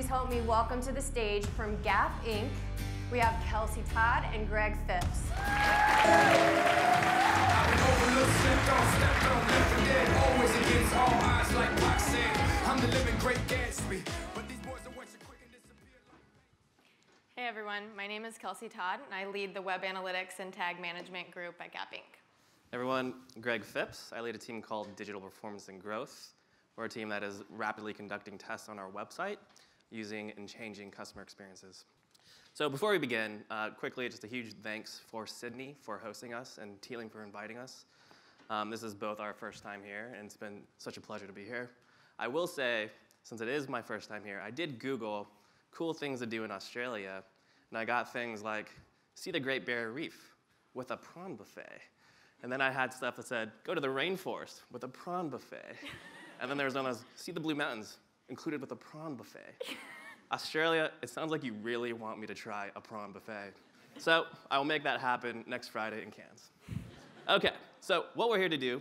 please help me welcome to the stage from Gap Inc. We have Kelsey, Todd, and Greg Phipps. Hey everyone, my name is Kelsey Todd, and I lead the Web Analytics and Tag Management group at Gap Inc. Everyone, Greg Phipps. I lead a team called Digital Performance and Growth. We're a team that is rapidly conducting tests on our website using and changing customer experiences. So before we begin, quickly, just a huge thanks for Sydney for hosting us and Tealium for inviting us. This is both our first time here, and it's been such a pleasure to be here. I will say, since it is my first time here, I did Google cool things to do in Australia, and I got things like see the Great Barrier Reef with a prawn buffet. And then I had stuff that said, go to the rainforest with a prawn buffet. And then there was one that was, see the Blue Mountains, included with a prawn buffet. Australia, it sounds like you really want me to try a prawn buffet. So I will make that happen next Friday in Cairns. OK, so what we're here to do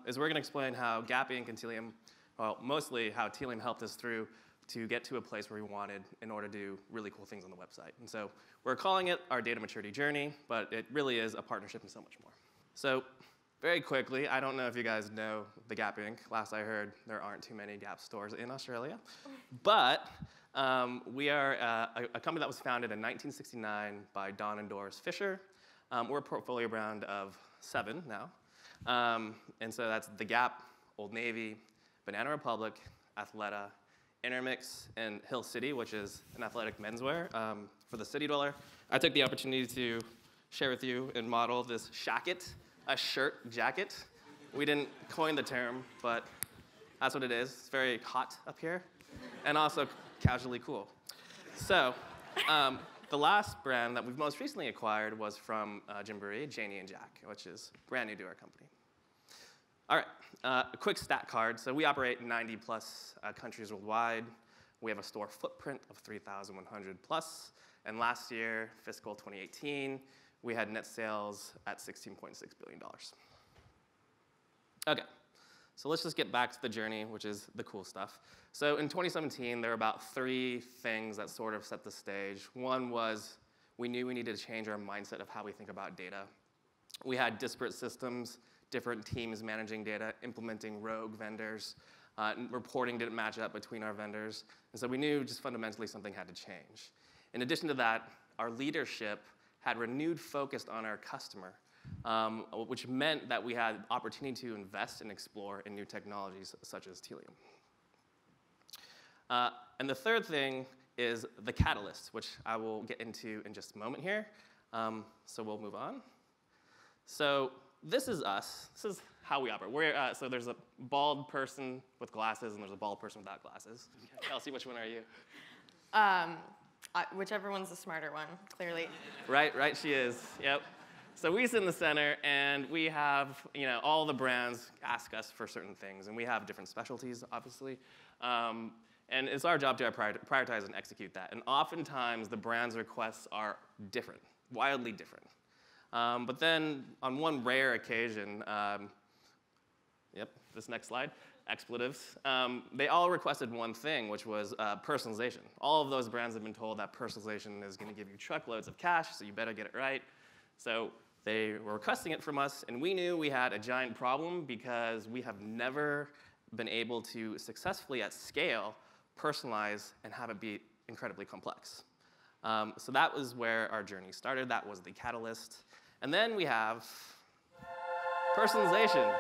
is we're going to explain how Gap Inc. and Tealium, well, mostly how Tealium helped us through to get to a place where we wanted in order to do really cool things on the website. And so we're calling it our data maturity journey, but it really is a partnership and so much more. So very quickly, I don't know if you guys know the Gap Inc. Last I heard, there aren't too many Gap stores in Australia. But we are a company that was founded in 1969 by Don and Doris Fisher. We're a portfolio brand of 7 now. And so that's The Gap, Old Navy, Banana Republic, Athleta, Intermix, and Hill City, which is an athletic menswear for the city dweller. I took the opportunity to share with you and model this shacket, a shirt jacket. We didn't coin the term, but that's what it is. It's very hot up here, and also casually cool. So the last brand that we've most recently acquired was from Gymboree, Janie and Jack, which is brand new to our company. All right, a quick stat card. So we operate in 90+ countries worldwide. We have a store footprint of 3,100 plus. And last year, fiscal 2018, we had net sales at $16.6 billion. OK, so let's just get back to the journey, which is the cool stuff. So in 2017, there were about 3 things that sort of set the stage. One was we knew we needed to change our mindset of how we think about data. We had disparate systems, different teams managing data, implementing rogue vendors. Reporting didn't match up between our vendors. And so we knew just fundamentally something had to change. In addition to that, our leadership had renewed focus on our customer, which meant that we had opportunity to invest and explore in new technologies such as Tealium. And the third thing is the catalyst, which I will get into in just a moment here. So we'll move on. So this is us. This is how we operate. So there's a bald person with glasses, and there's a bald person without glasses. Kelsey, which one are you? Whichever one's the smarter one, clearly. Right, she is. Yep. So we sit in the center, and we have all the brands ask us for certain things, and we have different specialties, obviously. And it's our job to prioritize and execute that. And oftentimes, the brand's requests are different, wildly different. But then, on one rare occasion, this next slide, expletives, they all requested one thing, which was personalization. All of those brands have been told that personalization is going to give you truckloads of cash, so you better get it right. So they were requesting it from us, and we knew we had a giant problem because we have never been able to successfully, at scale, personalize and have it be incredibly complex. So that was where our journey started. That was the catalyst. And then we have personalization.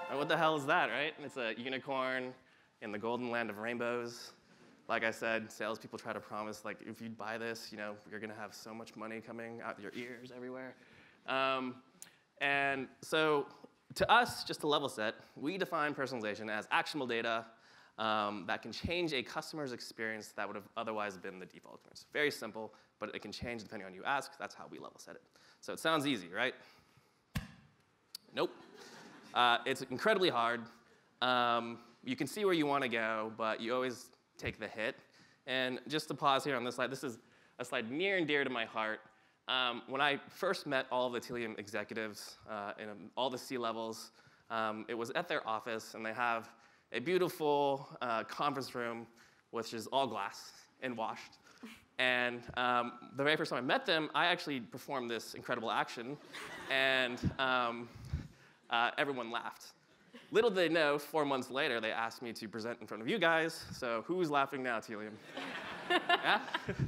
And what the hell is that, right? It's a unicorn in the golden land of rainbows. Like I said, salespeople try to promise, like, if you buy this, you're going to have so much money coming out your ears everywhere. And so to us, just to level set, we define personalization as actionable data that can change a customer's experience that would have otherwise been the default experience. Very simple, but it can change depending on who you ask. That's how we level set it. So it sounds easy, right? Nope. It's incredibly hard. You can see where you want to go, but you always take the hit. And just to pause here on this slide, this is a slide near and dear to my heart. When I first met all of the Tealium executives in all the C-levels, it was at their office, and they have a beautiful conference room, which is all glass. and washed. And the very first time I met them, I actually performed this incredible action, and everyone laughed. Little did they know, 4 months later, they asked me to present in front of you guys. So who's laughing now, Tealium? Yeah?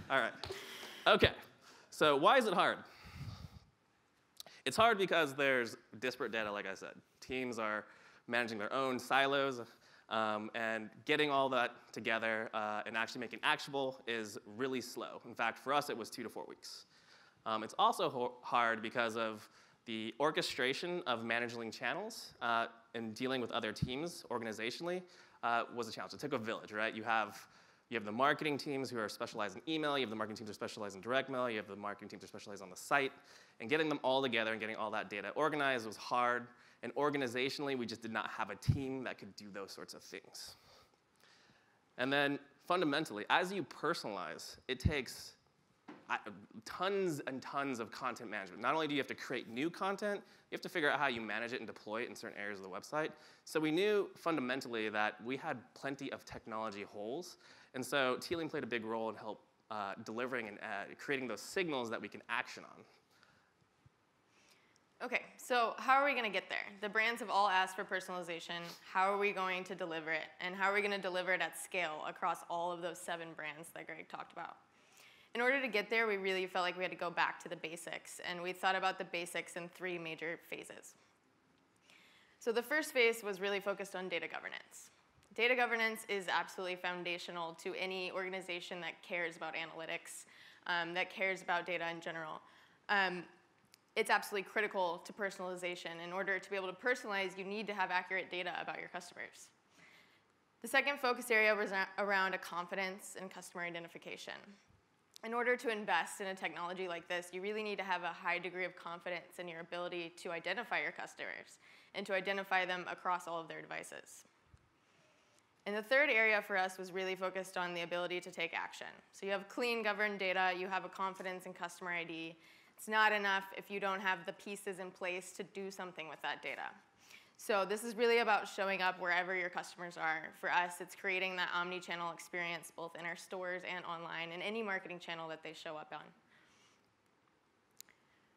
All right. OK, so why is it hard? It's hard because there's disparate data, like I said. Teams are managing their own silos, and getting all that together and actually making actionable is really slow. In fact, for us, it was 2 to 4 weeks. It's also hard because of the orchestration of managing channels and dealing with other teams organizationally was a challenge. It took a village, right? You have the marketing teams who are specialized in email. You have the marketing teams who are specialized in direct mail. You have the marketing teams who are specialized on the site. And getting them all together and getting all that data organized was hard. And organizationally, we just did not have a team that could do those sorts of things. And then fundamentally, as you personalize, it takes tons and tons of content management. Not only do you have to create new content, you have to figure out how you manage it and deploy it in certain areas of the website. So we knew fundamentally that we had plenty of technology holes. And so Tealium played a big role in help delivering and creating those signals that we can action on. OK, so how are we going to get there? The brands have all asked for personalization. How are we going to deliver it? And how are we going to deliver it at scale across all of those 7 brands that Greg talked about? In order to get there, we really felt like we had to go back to the basics. And we thought about the basics in 3 major phases. So the first phase was really focused on data governance. Data governance is absolutely foundational to any organization that cares about analytics, that cares about data in general. It's absolutely critical to personalization. In order to be able to personalize, you need to have accurate data about your customers. The second focus area was around a confidence and customer identification. In order to invest in a technology like this, you really need to have a high degree of confidence in your ability to identify your customers and to identify them across all of their devices. And the third area for us was really focused on the ability to take action. So you have clean, governed data. You have a confidence in customer ID. It's not enough if you don't have the pieces in place to do something with that data. So this is really about showing up wherever your customers are. For us, it's creating that omni-channel experience both in our stores and online and any marketing channel that they show up on.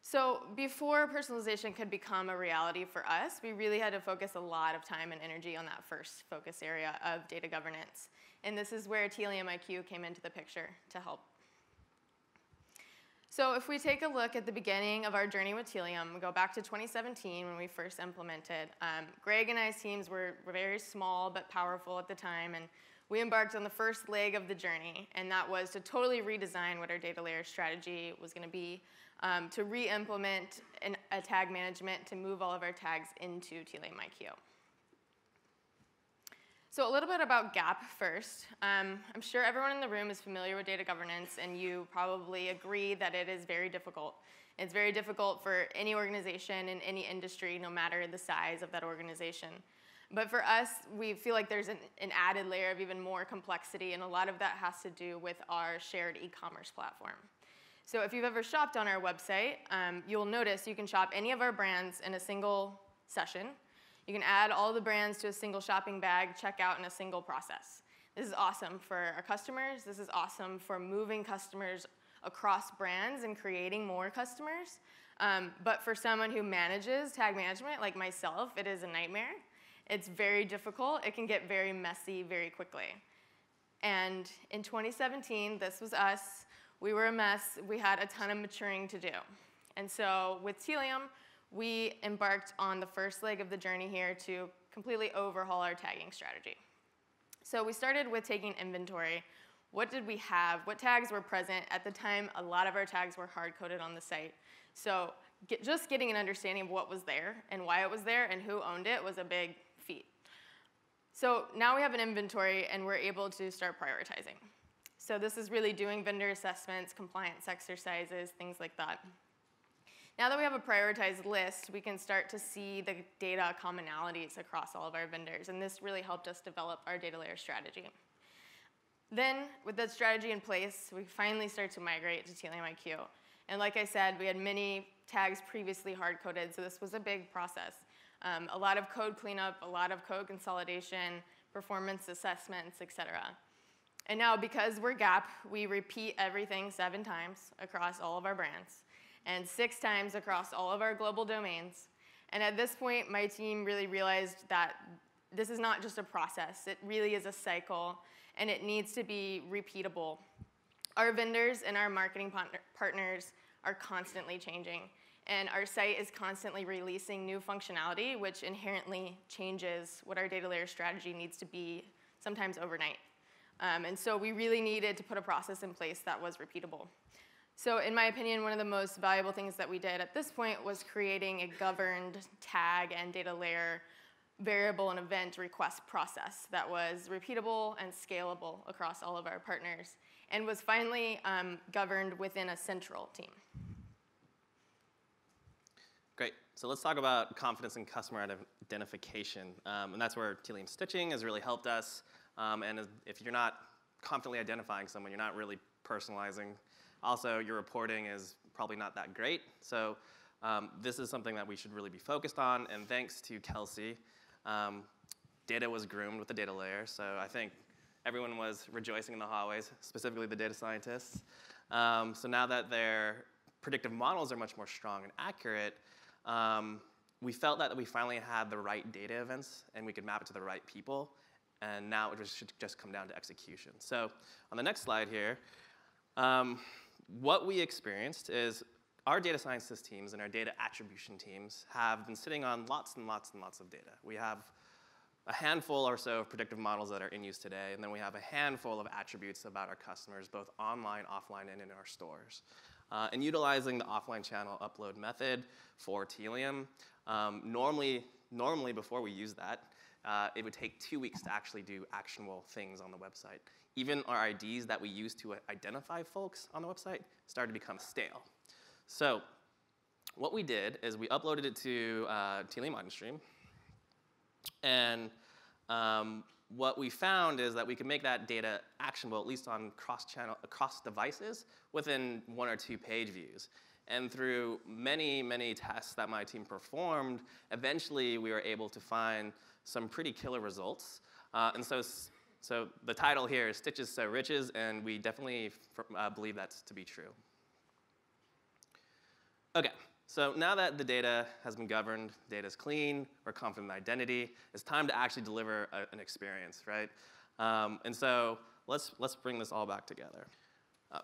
So before personalization could become a reality for us, we really had to focus a lot of time and energy on that first focus area of data governance. And this is where Tealium IQ came into the picture to help. So if we take a look at the beginning of our journey with Tealium, we go back to 2017 when we first implemented. Greg and I's teams were very small but powerful at the time, and we embarked on the first leg of the journey, and that was to totally redesign what our data layer strategy was going to be, to re-implement a tag management to move all of our tags into Tealium IQ. So a little bit about GAP first. I'm sure everyone in the room is familiar with data governance, and you probably agree that it is very difficult. It's very difficult for any organization in any industry, no matter the size of that organization. But for us, we feel like there's an added layer of even more complexity, and a lot of that has to do with our shared e-commerce platform. So if you've ever shopped on our website, you'll notice you can shop any of our brands in a single session. You can add all the brands to a single shopping bag, check out in a single process. This is awesome for our customers. This is awesome for moving customers across brands and creating more customers. But for someone who manages tag management, like myself, it is a nightmare. It's very difficult. It can get very messy very quickly. And in 2017, this was us. We were a mess. We had a ton of maturing to do. And so with Tealium, we embarked on the first leg of the journey here to completely overhaul our tagging strategy. So we started with taking inventory. What did we have? What tags were present? At the time, a lot of our tags were hard-coded on the site. So just getting an understanding of what was there and why it was there and who owned it was a big feat. So now we have an inventory, and we're able to start prioritizing. So this is really doing vendor assessments, compliance exercises, things like that. Now that we have a prioritized list, we can start to see the data commonalities across all of our vendors, and this really helped us develop our data layer strategy. Then, with that strategy in place, we finally start to migrate to Tealium IQ. And like I said, we had many tags previously hard-coded, so this was a big process. A lot of code cleanup, a lot of code consolidation, performance assessments, et cetera. And now, because we're Gap, we repeat everything 7 times across all of our brands and 6 times across all of our global domains. And at this point, my team really realized that this is not just a process. It really is a cycle, and it needs to be repeatable. Our vendors and our marketing partners are constantly changing, and our site is constantly releasing new functionality, which inherently changes what our data layer strategy needs to be, sometimes overnight. And so we really needed to put a process in place that was repeatable. So in my opinion, one of the most valuable things that we did at this point was creating a governed tag and data layer variable and event request process that was repeatable and scalable across all of our partners, and was finally governed within a central team. Great. So let's talk about confidence in customer identification. And that's where Tealium stitching has really helped us. And if you're not confidently identifying someone, you're not really personalizing. Also, your reporting is probably not that great. So this is something that we should really be focused on. And thanks to Kelsey, data was groomed with the data layer. So I think everyone was rejoicing in the hallways, specifically the data scientists. So now that their predictive models are much more strong and accurate, we felt that we finally had the right data events and we could map it to the right people. And now it should just come down to execution. So on the next slide here, what we experienced is our data scientist teams and our data attribution teams have been sitting on lots and lots and lots of data. We have a handful or so of predictive models that are in use today, and then we have a handful of attributes about our customers, both online, offline, and in our stores. And utilizing the offline channel upload method for Tealium, normally before we use that, it would take 2 weeks to actually do actionable things on the website. Even our IDs that we use to identify folks on the website started to become stale. So what we did is we uploaded it to Tealium OnStream. And what we found is that we could make that data actionable, at least on across devices, within 1 or 2 page views. And through many, many tests that my team performed, eventually we were able to find some pretty killer results. And so the title here is Stitches So Riches, and we definitely believe that's to be true. Okay, so now that the data has been governed, data is clean, we're confident in identity, it's time to actually deliver an experience, right? And so let's bring this all back together.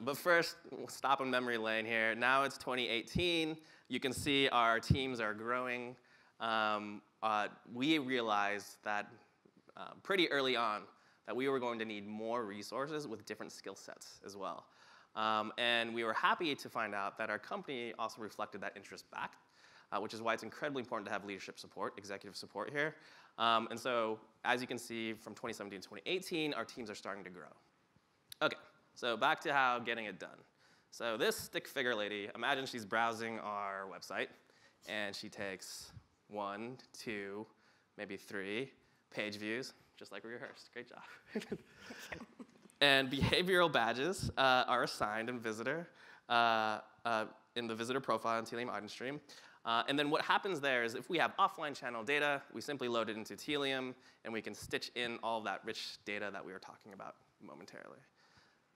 But first, we'll stop on memory lane here. Now it's 2018. You can see our teams are growing. We realized that pretty early on that we were going to need more resources with different skill sets as well. And we were happy to find out that our company also reflected that interest back, which is why it's incredibly important to have leadership support, executive support here. And so as you can see, from 2017 to 2018, our teams are starting to grow. Okay, so back to how getting it done. So this stick figure lady, imagine she's browsing our website, and she takes 1, 2, maybe 3 page views, just like we rehearsed. Great job. And behavioral badges are assigned in visitor, in the visitor profile in Tealium OnStream. And then what happens there is if we have offline channel data, we simply load it into Tealium, and we can stitch in all of that rich data that we were talking about momentarily.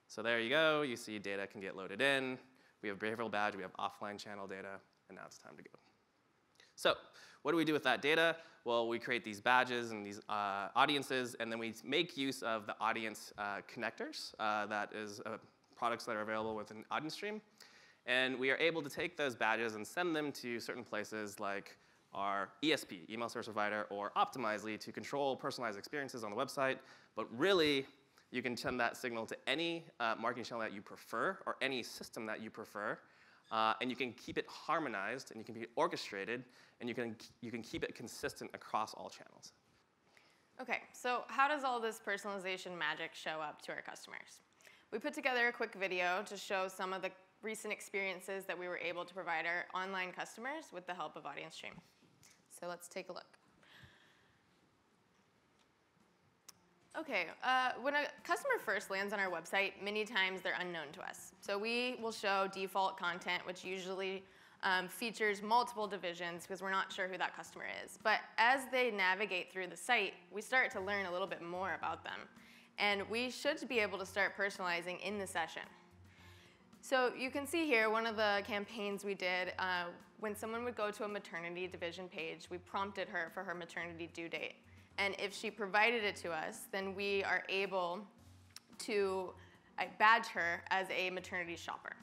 So there you go. You see data can get loaded in. We have behavioral badge. We have offline channel data. And now it's time to go. So what do we do with that data? Well, we create these badges and these audiences, and then we make use of the audience connectors. That is products that are available within OnStream. And we are able to take those badges and send them to certain places like our ESP, email service provider, or Optimizely to control personalized experiences on the website. But really, you can send that signal to any marketing channel that you prefer or any system that you prefer. And you can keep it harmonized, and you can be orchestrated, and you can keep it consistent across all channels. Okay, so how does all this personalization magic show up to our customers? We put together a quick video to show some of the recent experiences that we were able to provide our online customers with the help of OnStream. So let's take a look. Okay, when a customer first lands on our website, many times they're unknown to us. So we will show default content, which usually features multiple divisions because we're not sure who that customer is. But as they navigate through the site, we start to learn a little bit more about them. And we should be able to start personalizing in the session. So you can see here one of the campaigns we did. When someone would go to a maternity division page, we prompted her for her maternity due date. And if she provided it to us, then we are able to badge her as a maternity shopper.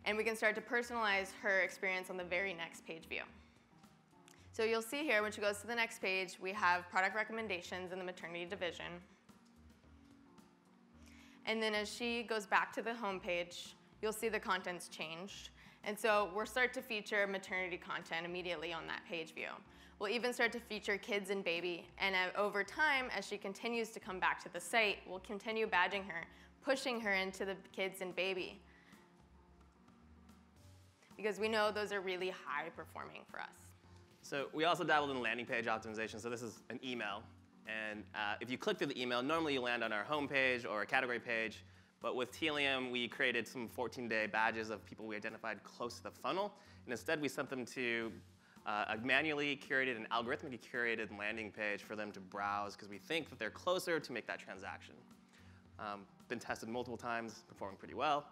And we can start to personalize her experience on the very next page view. So you'll see here, when she goes to the next page, we have product recommendations in the maternity division. And then as she goes back to the home page, you'll see the content's changed. And so we'll start to feature maternity content immediately on that page view. We'll even start to feature kids and baby. And over time, as she continues to come back to the site, we'll continue badging her, pushing her into the kids and baby. Because we know those are really high performing for us. So we also dabbled in landing page optimization. So this is an email. And if you click through the email, normally you land on our home page or a category page. But with Tealium, we created some 14-day badges of people we identified close to the funnel. And instead, we sent them to a manually curated and algorithmically curated landing page for them to browse, because we think that they're closer to make that transaction. Been tested multiple times, performing pretty well.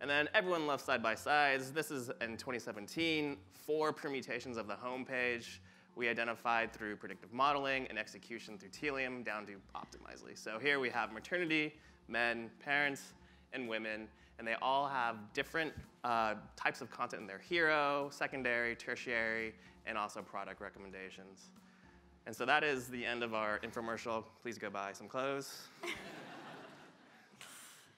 And then everyone loves side-by-sides. This is in 2017, 4 permutations of the home page we identified through predictive modeling and execution through Tealium down to Optimizely. So here we have maternity, men, parents, and women, and they all have different types of content in their hero, secondary, tertiary, and also product recommendations. And so that is the end of our infomercial. Please go buy some clothes.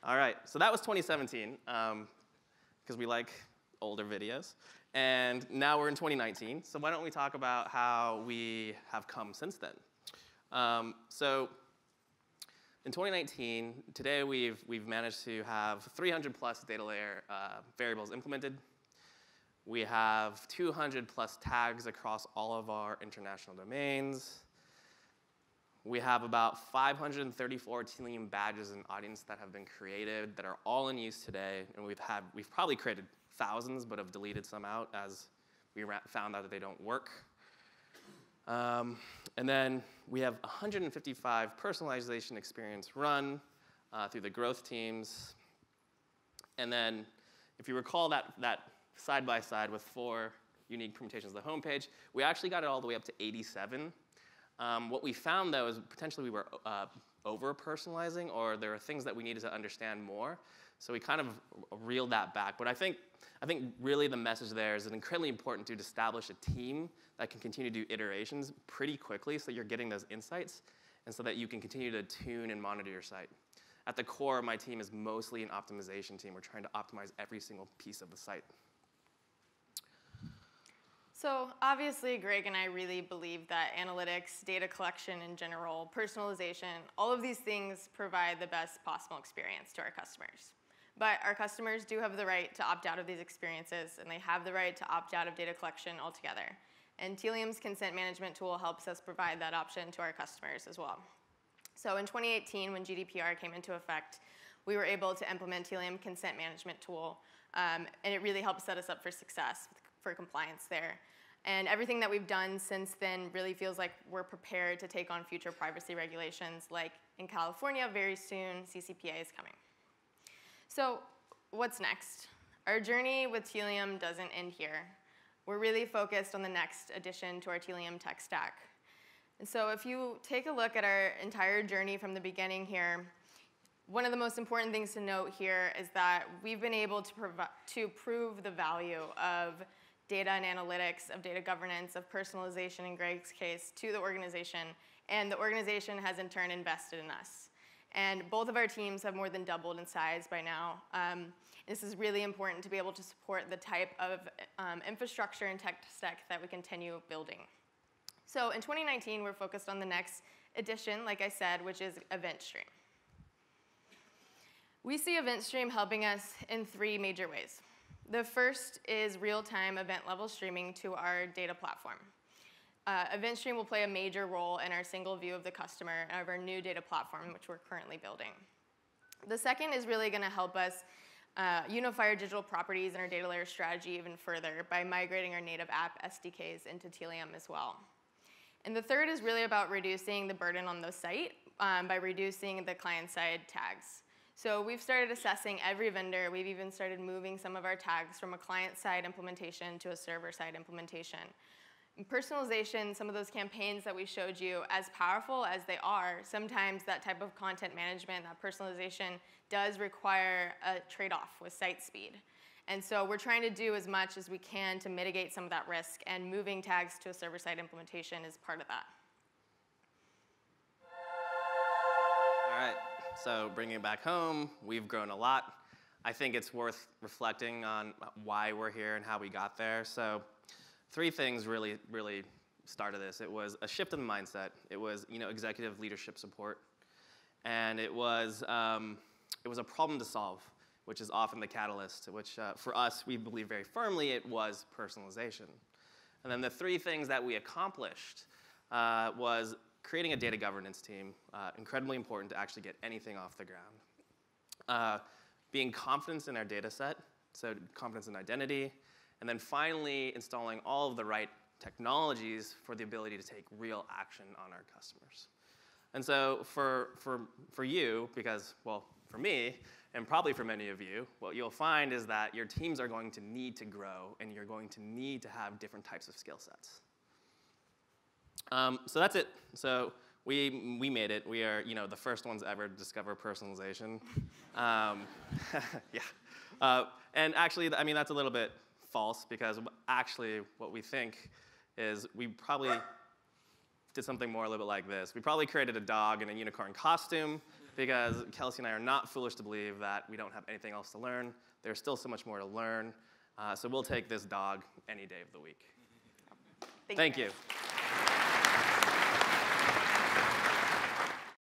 All right, so that was 2017, because we like older videos. And now we're in 2019, so why don't we talk about how we have come since then. So in 2019, today we've managed to have 300 plus data layer variables implemented. We have 200 plus tags across all of our international domains. We have about 534 Tealium badges and audience that have been created that are all in use today. And we've probably created thousands, but have deleted some out as we found out that they don't work. And then we have 155 personalization experience run through the growth teams. And then if you recall that side-by-side with 4 unique permutations of the homepage, we actually got it all the way up to 87. What we found, though, is potentially we were over-personalizing, or there were things that we needed to understand more. So we kind of reeled that back. But I think really the message there is it's incredibly important to establish a team that can continue to do iterations pretty quickly so you're getting those insights and so that you can continue to tune and monitor your site. At the core, my team is mostly an optimization team. We're trying to optimize every single piece of the site. So obviously, Greg and I really believe that analytics, data collection in general, personalization, all of these things provide the best possible experience to our customers. But our customers do have the right to opt out of these experiences, and they have the right to opt out of data collection altogether. And Tealium's consent management tool helps us provide that option to our customers as well. So in 2018, when GDPR came into effect, we were able to implement Tealium consent management tool, and it really helped set us up for success for compliance there. And everything that we've done since then really feels like we're prepared to take on future privacy regulations, like in California, very soon, CCPA is coming. So what's next? Our journey with Tealium doesn't end here. We're really focused on the next addition to our Tealium tech stack. And so if you take a look at our entire journey from the beginning here, one of the most important things to note here is that we've been able to prove the value of data and analytics, of data governance, of personalization in Greg's case, to the organization. And the organization has in turn invested in us. And both of our teams have more than doubled in size by now. This is really important to be able to support the type of infrastructure and tech stack that we continue building. So in 2019, we're focused on the next addition, like I said, which is Event Stream. We see Event Stream helping us in 3 major ways. The first is real-time event-level streaming to our data platform. Event Stream will play a major role in our single view of the customer of our new data platform, which we're currently building. The second is really going to help us unify our digital properties and our data layer strategy even further by migrating our native app SDKs into Tealium as well. And the third is really about reducing the burden on the site by reducing the client-side tags. So we've started assessing every vendor. We've even started moving some of our tags from a client-side implementation to a server-side implementation. In personalization, some of those campaigns that we showed you, as powerful as they are, sometimes that type of content management, that personalization, does require a trade-off with site speed. And so we're trying to do as much as we can to mitigate some of that risk, and moving tags to a server-side implementation is part of that. All right, so bringing it back home, we've grown a lot. I think it's worth reflecting on why we're here and how we got there. So 3 things really started this. It was a shift in the mindset. It was executive leadership support. And it was a problem to solve, which is often the catalyst, which for us, we believe very firmly it was personalization. And then the 3 things that we accomplished was creating a data governance team, incredibly important to actually get anything off the ground. Being confident in our data set, so confidence in identity, and then finally installing all of the right technologies for the ability to take real action on our customers. And so for you, because, well, for me, and probably for many of you, what you'll find is that your teams are going to need to grow, and you're going to need to have different types of skill sets. So that's it. So we made it. We are the first ones ever to discover personalization. Yeah. And actually, I mean, that's a little bit false, because actually what we think is we probably did something more a little bit like this. We probably created a dog in a unicorn costume, because Kelsey and I are not foolish to believe that we don't have anything else to learn. There's still so much more to learn. So we'll take this dog any day of the week. Thank you. Thank you.